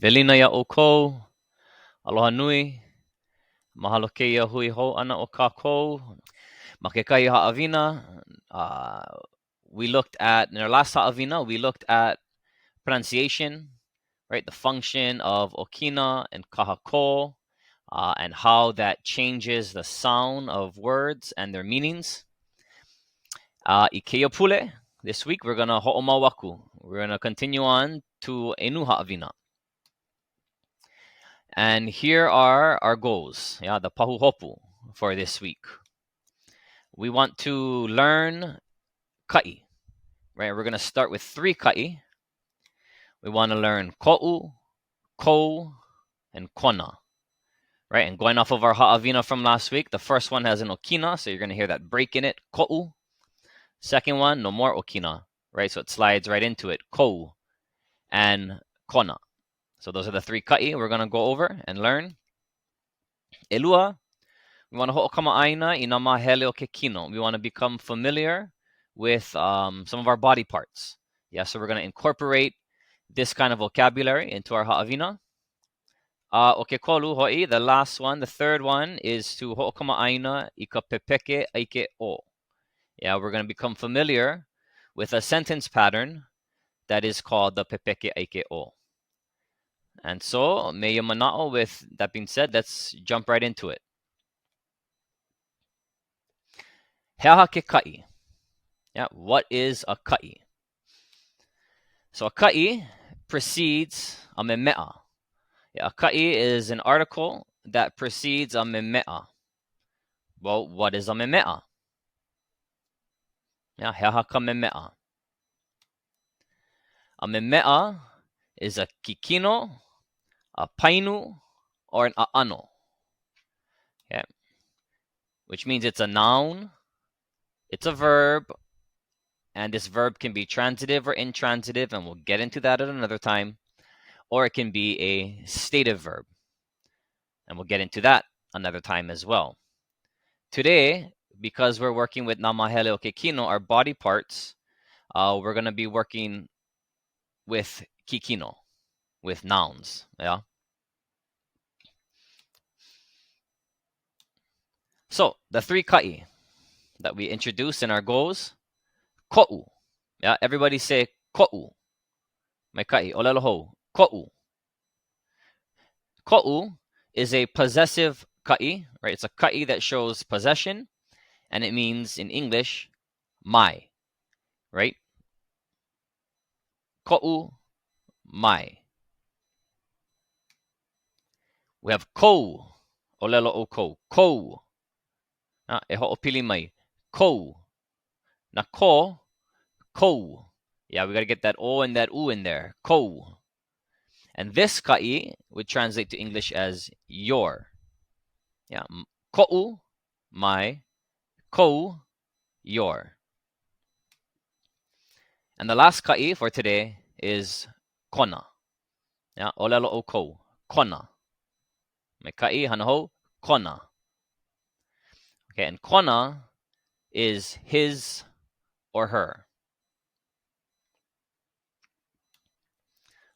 Velina ya o kou, aloha nui, mahalo keia hui hou ana o kākou, ma ke kaʻi Haʻawina. We looked at, in our last Haʻawina, we looked at pronunciation, right? The function of okina and kahako, and how that changes the sound of words and their meanings. Ikeia pule, this week we're gonna hoʻomaʻamaʻa. We're gonna continue on to a new Haʻawina. And here are our goals, the pahuhopu for this week. We want to learn kaʻi, right? We're going to start with 3 kaʻi. We want to learn koʻu, koʻu, and kona, right? And going off of our Haʻawina from last week, the first one has an okina, so you're going to hear that break in it, koʻu. Second one, no more okina, right? So it slides right into it, koʻu and kona. So those are the 3 kaʻi we're going to go over and learn. ʻElua, we want to hoʻomaʻamaʻa i nā mahele o ke kino. We want to become familiar with some of our body parts. Yeah, so we're going to incorporate this kind of vocabulary into our Haʻawina. O ke kolu hoʻi, the last one, the third one, is to hoʻomaʻamaʻa i ka Pepeke ʻAike o. Yeah, we're going to become familiar with a sentence pattern that is called the Pepeke ʻAike o. And so, me mana'o, with that being said, let's jump right into it. ʻaha ke kaʻi. Yeah, what is a kaʻi? So a kaʻi precedes a memeʻa. Yeah, a kaʻi is an article that precedes a memeʻa. Well, what is a memeʻa? Yeah, ʻaha ka memeʻa. A memeʻa is a kikino, a painu, or an ʻaʻano. Okay, which means it's a noun, it's a verb, and this verb can be transitive or intransitive, and we'll get into that at another time, or it can be a stative verb, and we'll get into that another time as well. Today, because we're working with nā mahele o ke kino, our body parts, we're going to be working with kikino, with nouns, yeah? So, the 3 kaʻi that we introduced in our goals, koʻu. Yeah, everybody say koʻu. Mai kaʻi, ʻŌlelo hou, koʻu. Koʻu is a possessive kaʻi, right? It's a kaʻi that shows possession, and it means in English, my, right? Koʻu, my. We have koʻu, ʻŌlelo o koʻu, koʻu. E hoʻopili mai, koʻu. Na ko, koʻu. Yeah, we got to get that o and that u in there, koʻu. And this kaʻi would translate to English as your. Yeah, koʻu, my, koʻu, your. And the last kaʻi for today is kona. Yeah, ʻŌlelo o koʻu, kona. Me kaʻi hana hou, kona. Okay, and kona is his or her.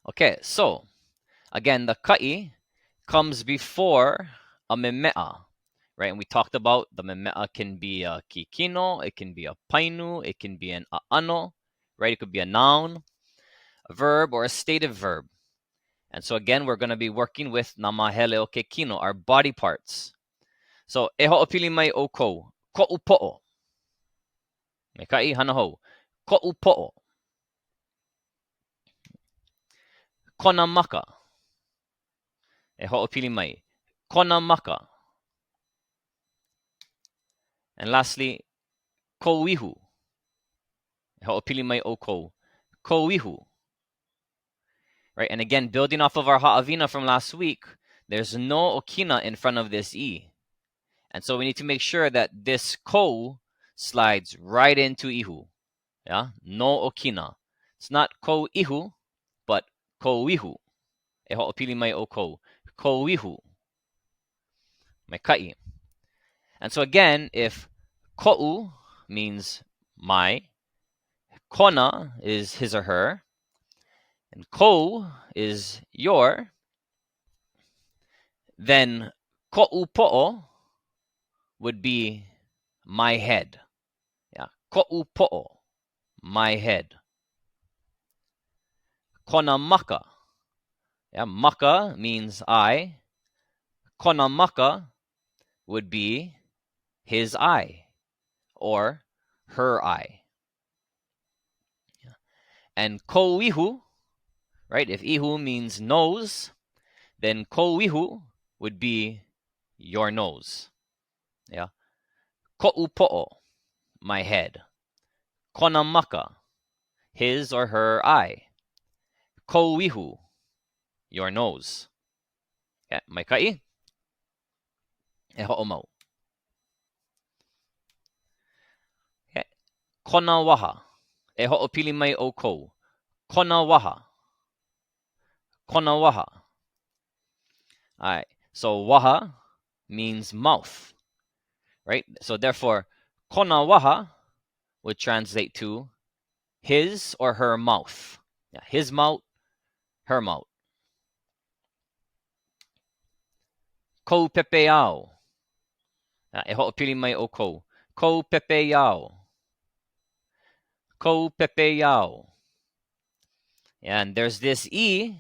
Okay, so again, the kaʻi comes before a memeʻa, right? And we talked about the memeʻa can be a kikino, it can be a painu, it can be an ʻaʻano, right? It could be a noun, a verb, or a stative verb. And so again, we're going to be working with nā mahele o ke kino, our body parts. So e hoʻopili mai o koʻu, koʻu poʻo. Me kaʻi hana hou, koʻu poʻo. Kona maka. E hoʻopili mai, kona maka. And lastly, koʻuihu. E hoʻopili mai o koʻu, koʻuihu. Right, and again, building off of our Haʻawina from last week, there's no okina in front of this e. And so we need to make sure that this koʻu slides right into ihu. Yeah, no okina. It's not koʻuihu, but koʻuihu. E hoʻopili mai o koʻu, koʻuihu. Mai kaʻi. And so again, if koʻu means my, kona is his or her, and ko is your, then koʻu poʻo would be my head. Yeah, koʻu poʻo, my head. Kona maka. Yeah, maka means eye. Kona maka would be his eye or her eye. And ko ihu, right? If ihu means nose, then ko ihu would be your nose. Yeah. Koʻu poʻo, my head. Kona maka, his or her eye. Ko ihu, your nose. Yeah, mai kaʻi. E hoʻomau. Okay. Kona waha. E hoʻopili mai o kou. Kona waha. Kona waha. All right. So waha means mouth, right? So therefore, kona waha would translate to his or her mouth. Yeah, his mouth, her mouth. Ko pepeao. E hoʻopili mai o kou. Ko pepeao. Ko pepeao. And there's this e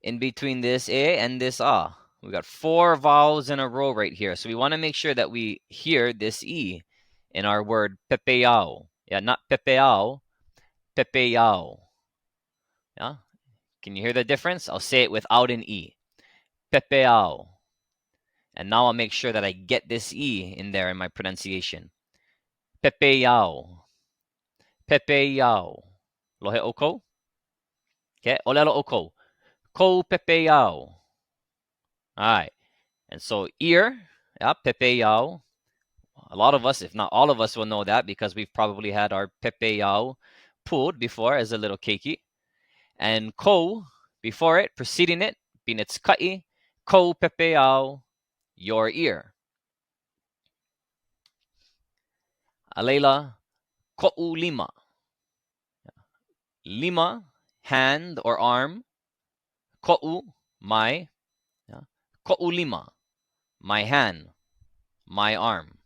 in between this e and this a. We got 4 vowels in a row right here. So we want to make sure that we hear this e in our word pepeao. Yeah, not pepeao, pepeao. Yeah? Can you hear the difference? I'll say it without an e. Pepeao. And now I'll make sure that I get this e in there in my pronunciation. Pepeao. Pepeao. Lohe oko? Okay, ʻŌlelo oko. Ko pepeao. All right. And so ear, yeah, pepeao. A lot of us, if not all of us, will know that because we've probably had our pepeao pulled before as a little keiki. And ko, before it, preceding it, being its kaʻi, ko pepeao, your ear. Alela, koʻu lima. Lima, hand or arm. Koʻu, my. Yeah. Koʻu lima, my hand, my arm.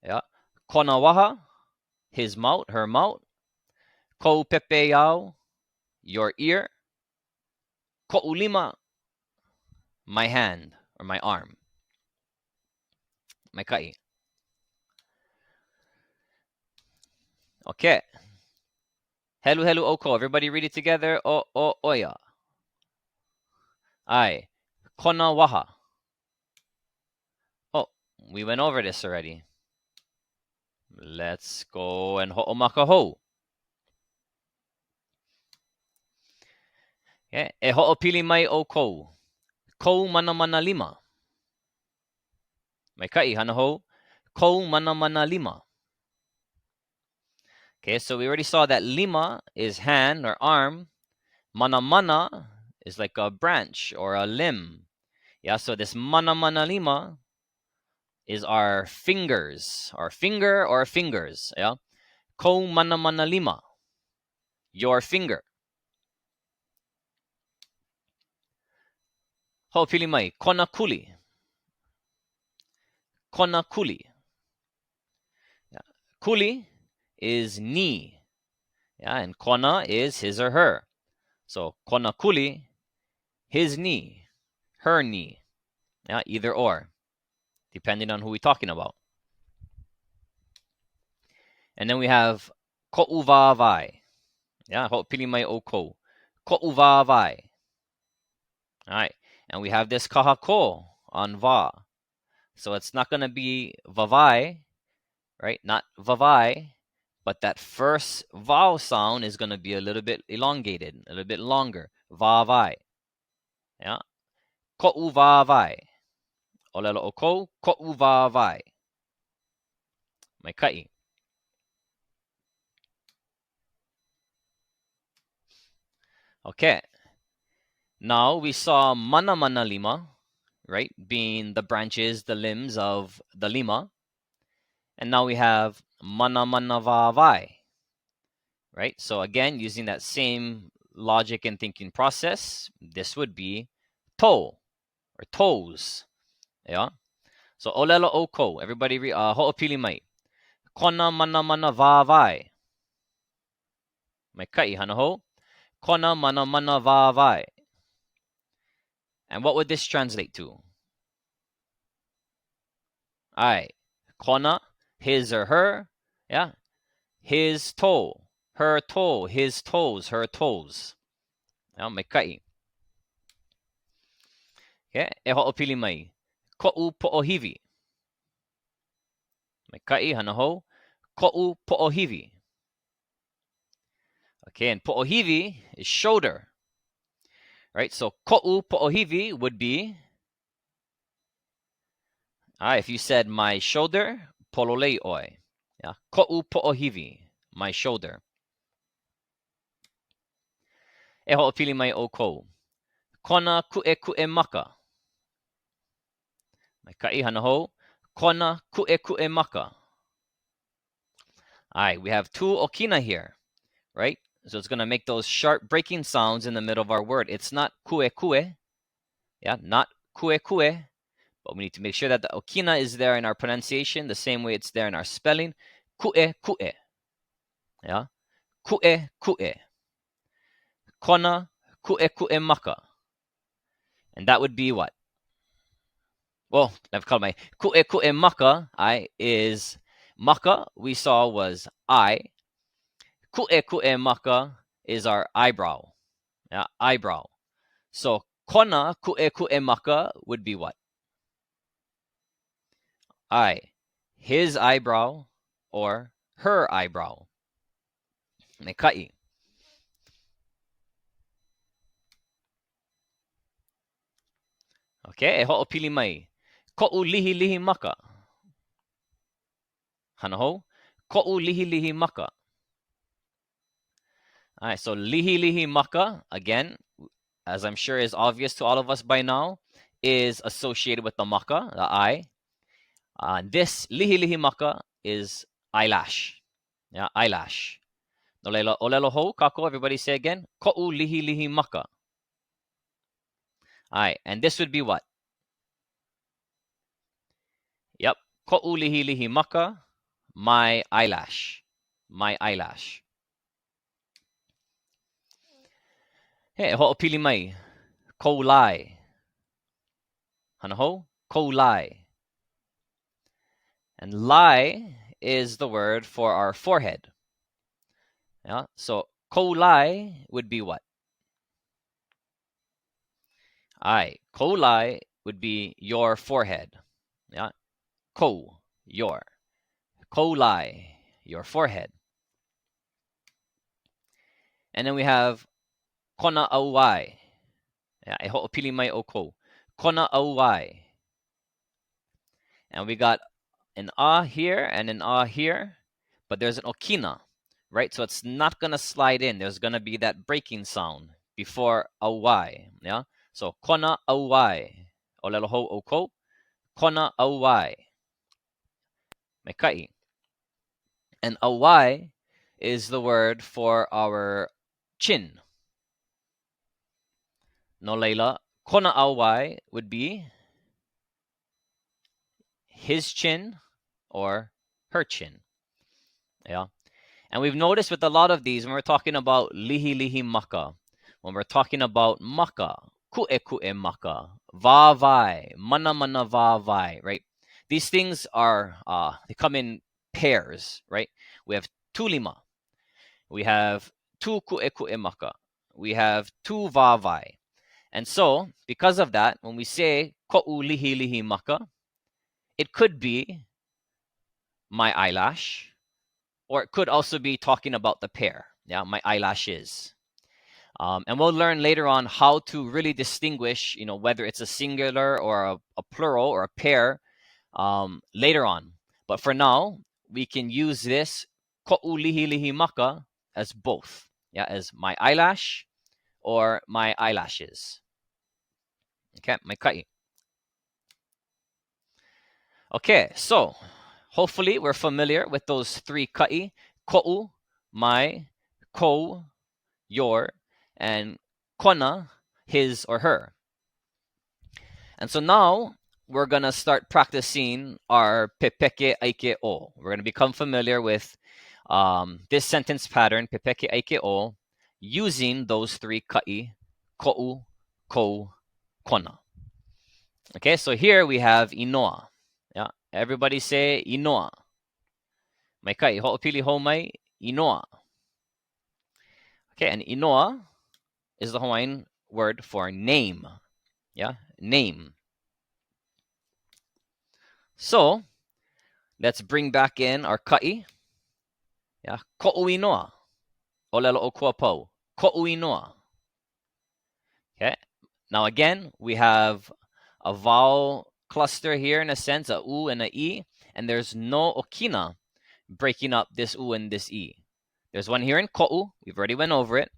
Yeah. Kona waha, his mouth, her mouth. Ko pepeao, your ear. Koʻu lima, my hand or my arm. Mai kaʻi. Okay. Helu helu oko. Everybody read it together. O oya. Ai. Kona waha. Oh, we went over this already. Let's go and hoʻomaka hou. Okay. E hoʻopili mai o kou. Kou mana mana lima. Mai kaʻi hana hou. Kou mana mana lima. Okay, so we already saw that lima is hand or arm. Mana mana is like a branch or a limb. Yeah, so this mana mana lima is our fingers, our finger or fingers. Yeah, ko mana mana lima, your finger. Ho'opili mai, kona kuli. Kona kuli. Yeah. Kuli is knee. Yeah, and kona is his or her. So kona kuli, his knee, her knee. Yeah, either or, depending on who we're talking about. And then we have koʻu wāwai. Yeah, ho'opili mai o kou. Koʻu wāwai. All right, and we have this kahako on va. So it's not going to be vavai, right? Not vavai, but that first vowel sound is going to be a little bit elongated, a little bit longer. Vavai. Yeah. Koʻu wāwai. ʻŌlelo o kou, koʻu wāwai. Mai kaʻi. Okay. Now we saw mana mana lima, right? Being the branches, the limbs of the lima. And now we have mana mana wāwai, right? So again, using that same logic and thinking process, this would be toe or toes. Yeah. So ʻŌlelo o kou. Everybody read hoʻopili mai. Kona mana mana wāwae. Mai kaʻi hana hou. Kona mana mana wāwae. And what would this translate to? Ai. Kona, his or her. Yeah. His toe. Her toe. His toes. Her toes. Yeah, mai kaʻi. Okay. E hoʻopili mai. Koʻu poʻohiwi. Mai kaʻi hana hou. Koʻu poʻohiwi. Okay, and poʻohiwi is shoulder. Right, so koʻu poʻohiwi would be, if you said my shoulder, pololei ʻoe. Yeah, koʻu poʻohiwi, my shoulder. E hoʻopili mai o kou. Kona kuʻekuʻe maka. Mai kaʻi hana hou. Kona kuʻekuʻe maka. All right, we have two okina here, right? So it's going to make those sharp breaking sounds in the middle of our word. It's not kuʻekuʻe. Yeah, not kuʻekuʻe. But we need to make sure that the okina is there in our pronunciation the same way it's there in our spelling. Kuʻekuʻe. Yeah? Kuʻekuʻe. Kona kuʻekuʻe maka. And that would be what? Well, I've called my kuʻekuʻe maka is maka we saw was eye. Kuʻekuʻe maka is our eyebrow. Yeah, eyebrow. So kona kuʻekuʻe maka would be what? His eyebrow or her eyebrow. Me kaʻi. Okay, e hoʻopili mai. Koʻu lihi maka. Hana hou. Koʻu lihi maka. All right, so lihi maka, again, as I'm sure is obvious to all of us by now, is associated with the maka, the eye. This lihi maka is eyelash. Yeah, eyelash. No leila ʻŌlelo hou, kako, everybody say again. Koʻu lihi maka. All right, and this would be what? Yep, koʻu lihi maka, my eyelash. My eyelash. He hoʻopili mai. Kou lai. Hana hou? Kou lai. And lai is the word for our forehead. Yeah, so kou lai would be what? Kou lai would be your forehead. Yeah, kou, your. Kou lai, your forehead. And then we have kona auai. Yeah, e hoʻopili mai o kou. Kona auai. And we got an here and an here, but there's an okina, right? So it's not going to slide in. There's going to be that breaking sound before auai. Yeah, so kona auai. ʻŌlelo hou o kou. Kona auai. Me kaʻi. And auai is the word for our chin. No leila, kona auai would be his chin or her chin. Yeah. And we've noticed with a lot of these, when we're talking about lihi maka, when we're talking about maka, kuʻekuʻe maka, wāwae, mana mana wāwae, right? These things are, they come in pairs, right? We have two lima. We have two kuʻekuʻe maka. We have two wāwae. And so, because of that, when we say koʻu lihi maka, it could be my eyelash, or it could also be talking about the pair. Yeah, my eyelashes. And we'll learn later on how to really distinguish, whether it's a singular or a plural or a pair later on. But for now, we can use this koʻu lihi maka as both. Yeah, as my eyelash or my eyelashes. Okay, mai kaʻi. Okay, so hopefully we're familiar with those three kaʻi. Koʻu, my, kou, your, and kona, his or her. And so now we're going to start practicing our Pepeke, ʻAike, ʻo. We're going to become familiar with this sentence pattern, Pepeke, ʻAike, ʻo, using those three kaʻi, koʻu, kou, kona. Okay, so here we have inoa. Yeah, everybody say inoa. Mai kaʻi, hoʻopili hou mai, inoa. Okay, and inoa is the Hawaiian word for name. Yeah, name. So let's bring back in our kaʻi. Yeah, koʻu inoa. ʻŌlelo o kua pau. Koʻu inoa. Okay, now again, we have a vowel cluster here in a sense, a u and a e, and there's no okina breaking up this u and this e. There's one here in koʻu. We've already went over it.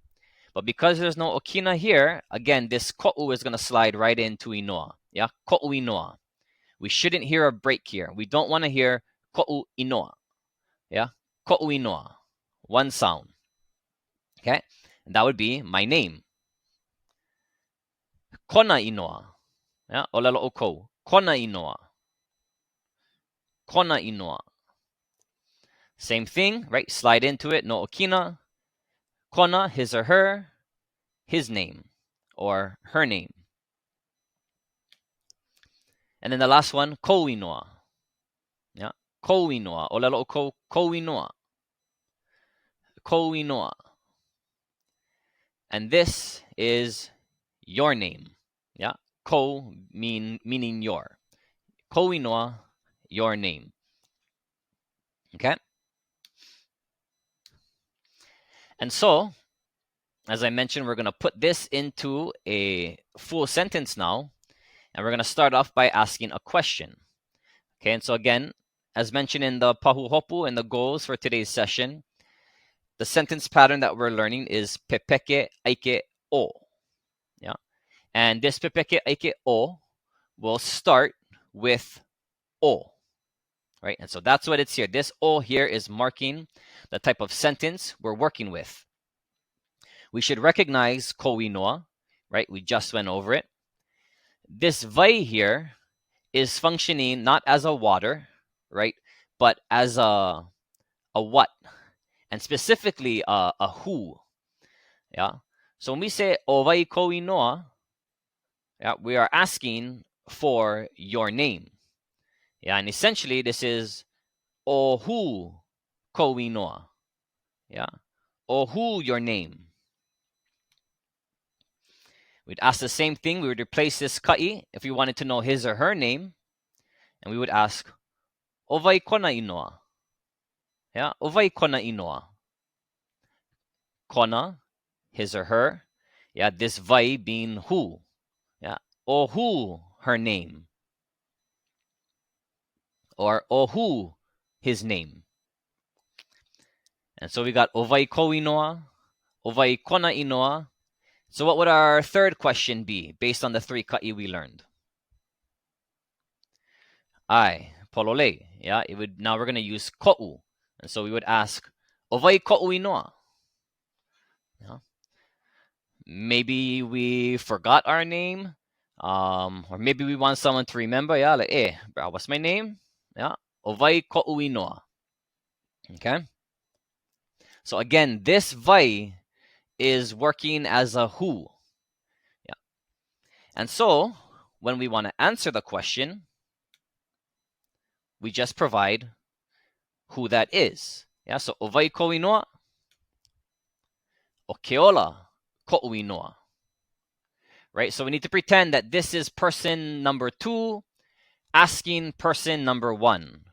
But because there's no okina here, again, this koʻu is going to slide right into inoa. Yeah, koʻu inoa. We shouldn't hear a break here. We don't want to hear koʻu inoa. Yeah, koʻu inoa. One sound. Okay, and that would be my name. Kona inoa. Yeah, ʻŌlelo o kou. Kona inoa. Kona inoa. Same thing, right? Slide into it, no okina. Kona, his or her, his name, or her name. And then the last one, kou inoa. Yeah, kou inoa. ʻŌlelo o kou, kou inoa. Kou inoa. And this is your name. Yeah, kou meaning your. Kou inoa, your name. Okay? And so, as I mentioned, we're going to put this into a full sentence now. And we're going to start off by asking a question. Okay, and so again, as mentioned in the pahuhopu and the goals for today's session, the sentence pattern that we're learning is Pepeke, ʻAike, ʻo. Yeah, and this Pepeke, ʻAike, ʻo will start with ʻo. Right, and so that's what it's here. This ʻo here is marking the type of sentence we're working with. We should recognize kou inoa, right? We just went over it. This vai here is functioning not as a water, right, but as a what, and specifically a who. Yeah. So when we say ʻowai kou inoa, yeah, we are asking for your name. Yeah, and essentially this is o who kou inoa. Yeah, o who your name. We'd ask the same thing. We would replace this kaʻi if we wanted to know his or her name, and we would ask ʻowai kona inoa. Yeah, ʻowai kona inoa. Kona, his or her. Yeah, this vai being who. Yeah, o who her name. Or o who his name. And so we got ʻowai kou inoa, ʻowai kona inoa. So what would our third question be based on the three kaʻi we learned? Ai, polole. Yeah, it would. Now we're going to use koʻu. And so we would ask, ʻowai koʻu inoa. Yeah. Maybe we forgot our name, or maybe we want someone to remember. Yeah, like, bro, what's my name? Yeah, ʻowai koʻu inoa. Okay. So again, this vai is working as a who. Yeah. And so when we want to answer the question, we just provide who that is. Yeah, so ʻowai koʻu inoa, o keola koʻu inoa. Right, so we need to pretend that this is person number 2 asking person number 1.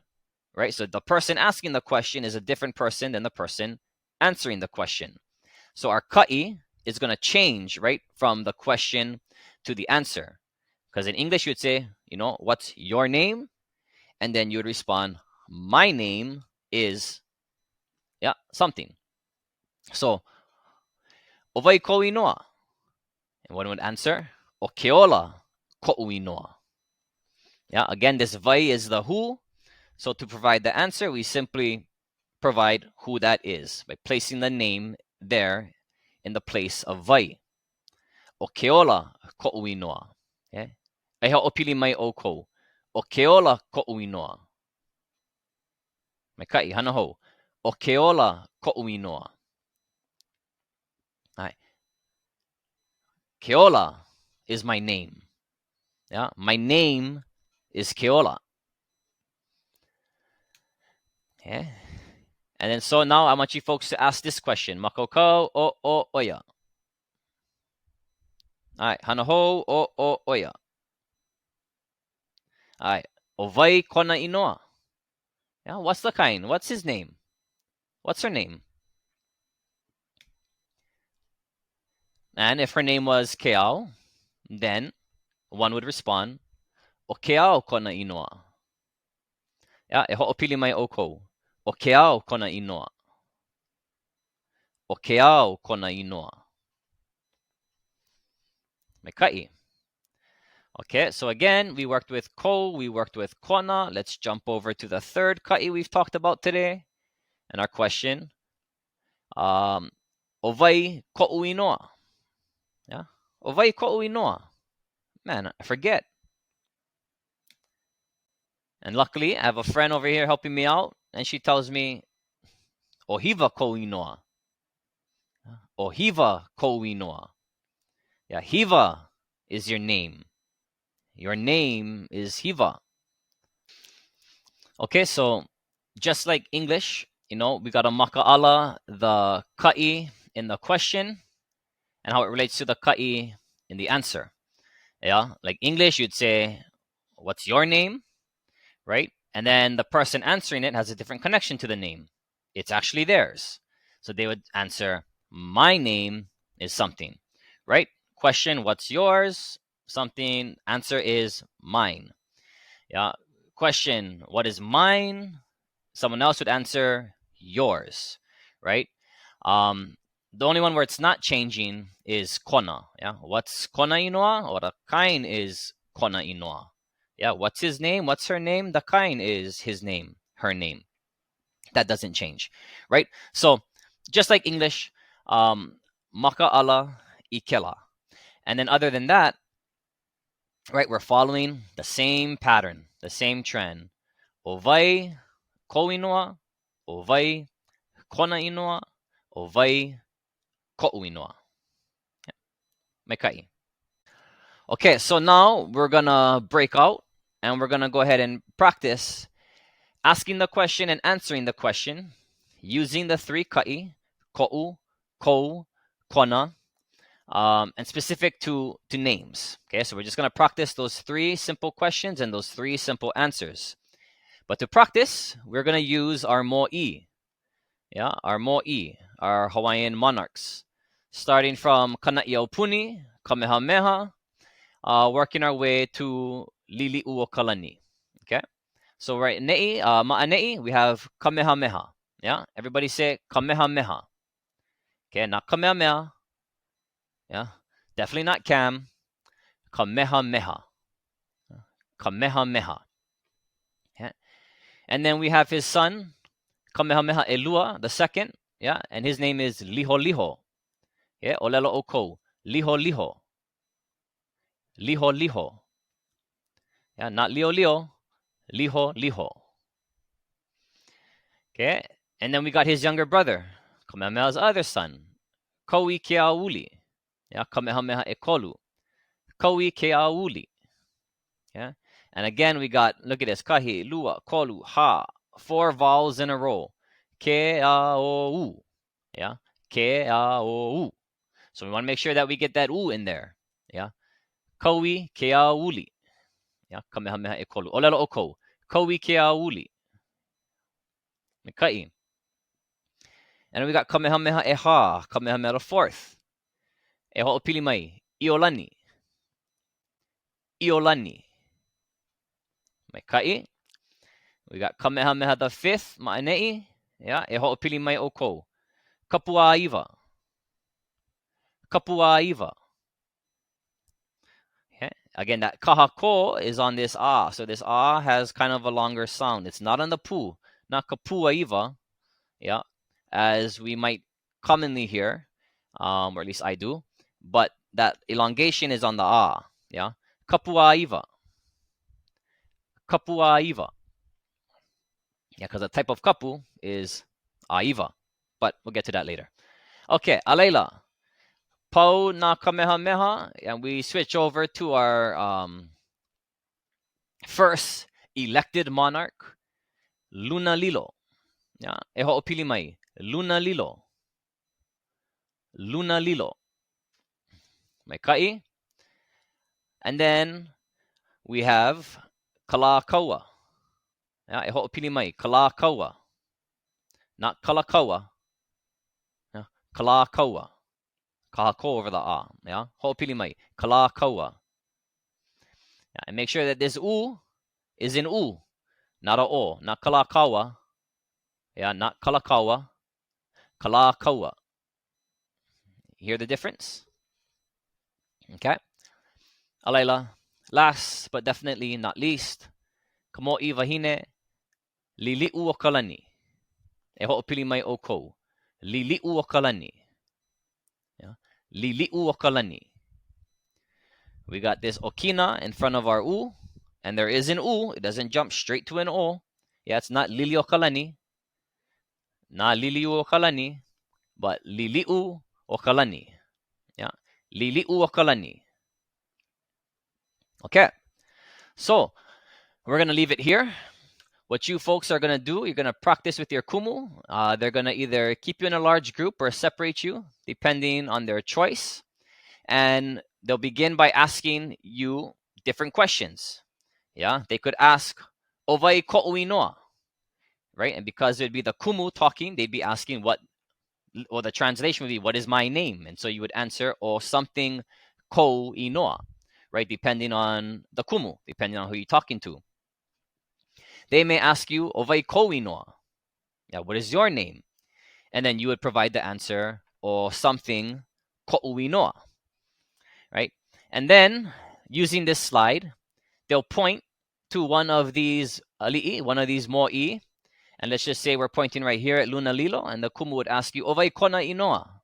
Right, so the person asking the question is a different person than the person answering the question. So our kaʻi is going to change, right, from the question to the answer. Because in English, you'd say, what's your name? And then you would respond, my name is, something. So, ʻowai kou inoa. And one would answer, o keola koʻu inoa. Yeah, again, this vai is the who. So to provide the answer, we simply provide who that is by placing the name there in the place of vai. O ke ola koʻu inoa. Okay? E hoʻopili mai o kou. O ke ola koʻu inoa. Me kaʻi, hana hou. O ke ola koʻu inoa. Right. Ke ola is my name. Yeah, my name is ke ola. Okay. And then so now I want you folks to ask this question. Makokau o oia. All right, hana hou o oia. All right, o vai kona inoa. Yeah, what's the kain? What's his name? What's her name? And if her name was Keao, then one would respond, o Keao kona inoa. Yeah, e ho'opili mai o kou. O Keao kona inoa. O Keao kona inoa. Me kaʻi. Okay, so again, we worked with ko, we worked with kona. Let's jump over to the third kaʻi we've talked about today. And our question, o vai koʻu inoa. Yeah, o vai koʻu inoa. Man, I forget. And luckily, I have a friend over here helping me out, and she tells me, o hiva koʻu inoa. O hiva koʻu inoa. Yeah, hiva is your name. Your name is hiva. Okay, so just like English, we got to maka'ala the kaʻi in the question and how it relates to the kaʻi in the answer. Yeah, like English, you'd say, what's your name, right? And then the person answering it has a different connection to the name. It's actually theirs. So they would answer, my name is something, right? Question, what's yours? Something. Answer is mine. Yeah. Question, what is mine? Someone else would answer yours, right? The only one where it's not changing is kona. Yeah. What's kona inoa? Or the kain is kona inoa. Yeah. What's his name? What's her name? The kain is his name, her name. That doesn't change, right? So just like English, maka'ala ikela. And then other than that, right, we're following the same pattern, the same trend. O vai ko inoa, o vai kona inoa, o vai koʻu inoa. Me kaʻi. Okay, so now we're gonna break out and we're gonna go ahead and practice asking the question and answering the question using the three kaʻi, koʻu, kou, kona, and specific to names. Okay, so we're just gonna practice those three simple questions and those three simple answers. But to practice, we're gonna use our moʻi. Yeah, our moʻi, our Hawaiian monarchs. Starting from Kanaʻiaupuni, Kamehameha, working our way to Liliʻu o Kalani. Okay, so right, neʻi, ma'aneʻi, we have Kamehameha. Yeah, everybody say Kamehameha. Okay, not Kamehameha. Yeah, definitely not Cam. Kamehameha. Kamehameha. Okay. And then we have his son, Kamehameha Elua the second. Yeah, and his name is Liholiho. Yeah, ʻŌlelo o kou. Liholiho. Liholiho. Yeah, not Leo. Liholiho. Okay, and then we got his younger brother, Kamehameha's other son, Koʻi Keauli. Yeah, Kamehameha Ekolu. Koʻi Keauli. Yeah, and again we got, look at this, kahi, lua, kolu, ha, 4 vowels in a row. Keaou. Yeah, keaou. So we want to make sure that we get that u in there. Yeah, Koʻi Keauli. Yeah, Kamehameha Ekolu. ʻŌlelo o kou. Koʻi Keauli. Me kaʻi. And then we got Kamehameha ʻEha, Kamehameha the fourth. E hoʻopili mai, Iolani. Iolani. Me kaʻi. We got Kamehameha the fifth, ma'aneʻi. Yeah, e hoʻopili mai o kou. Kapuāiwa. Kapuāiwa. Okay. Again, that kahako is on this a. So this a has kind of a longer sound. It's not on the pu, not kapuāiwa. Yeah, as we might commonly hear. or at least I do. But that elongation is on the a. Yeah, kapuaiva, kapuaiva. Yeah, because the type of kapu is aiva, but we'll get to that later. Okay, alela. Pau na kamehameha, and we switch over to our first elected monarch, Luna Lilo. Yeah, e hoʻopili mai, Luna Lilo. Luna Lilo. Mai kaʻi. And then we have Kalakaua. Yeah, e hoʻopili mai, Kalakaua. Not Kalakaua. Yeah, Kalakaua. Kahako over the a. Yeah, hoʻopili mai, Kalakaua. Yeah, and make sure that this u is in u, not a o, not Kalakaua. Yeah, not Kalakaua, Kalakaua. Hear the difference? Okay. Alela. Last but definitely not least, komo I wahine, lili'u o kalani. E ho'opili mai o kou. Lili'u o kalani. Yeah. Lili'u o kalani. We got this okina in front of our u, and there is an u. It doesn't jump straight to an o. Yeah, it's not lili o kalani. Not lili'u o kalani, but lili'u o kalani. Yeah. Lili'u o kalani. Okay. So we're going to leave it here. What you folks are going to do, you're going to practice with your kumu. They're going to either keep you in a large group or separate you, depending on their choice. And they'll begin by asking you different questions. Yeah, they could ask, "Owai koʻu inoa," right? And because it'd be the kumu talking, they'd be asking what, or the translation would be, "What is my name?" And so you would answer, "O something koʻu inoa," right? Depending on the kumu, depending on who you're talking to. They may ask you, "Owai koʻu inoa." Yeah, what is your name? And then you would provide the answer, or something koʻu inoa, right? And then using this slide, they'll point to one of these ali'i, one of these mo'i, and let's just say we're pointing right here at Luna Lilo, and the kumu would ask you, "Owai kona inoa."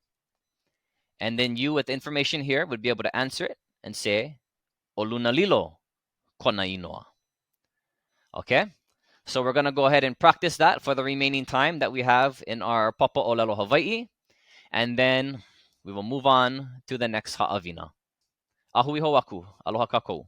And then you, with the information here, would be able to answer it and say, "O Luna Lilo kona inoa." Okay? So we're going to go ahead and practice that for the remaining time that we have in our Papa ʻŌlelo Hawaiʻi, and then we will move on to the next ha'awina. Ahui hoʻaku, aloha kākou.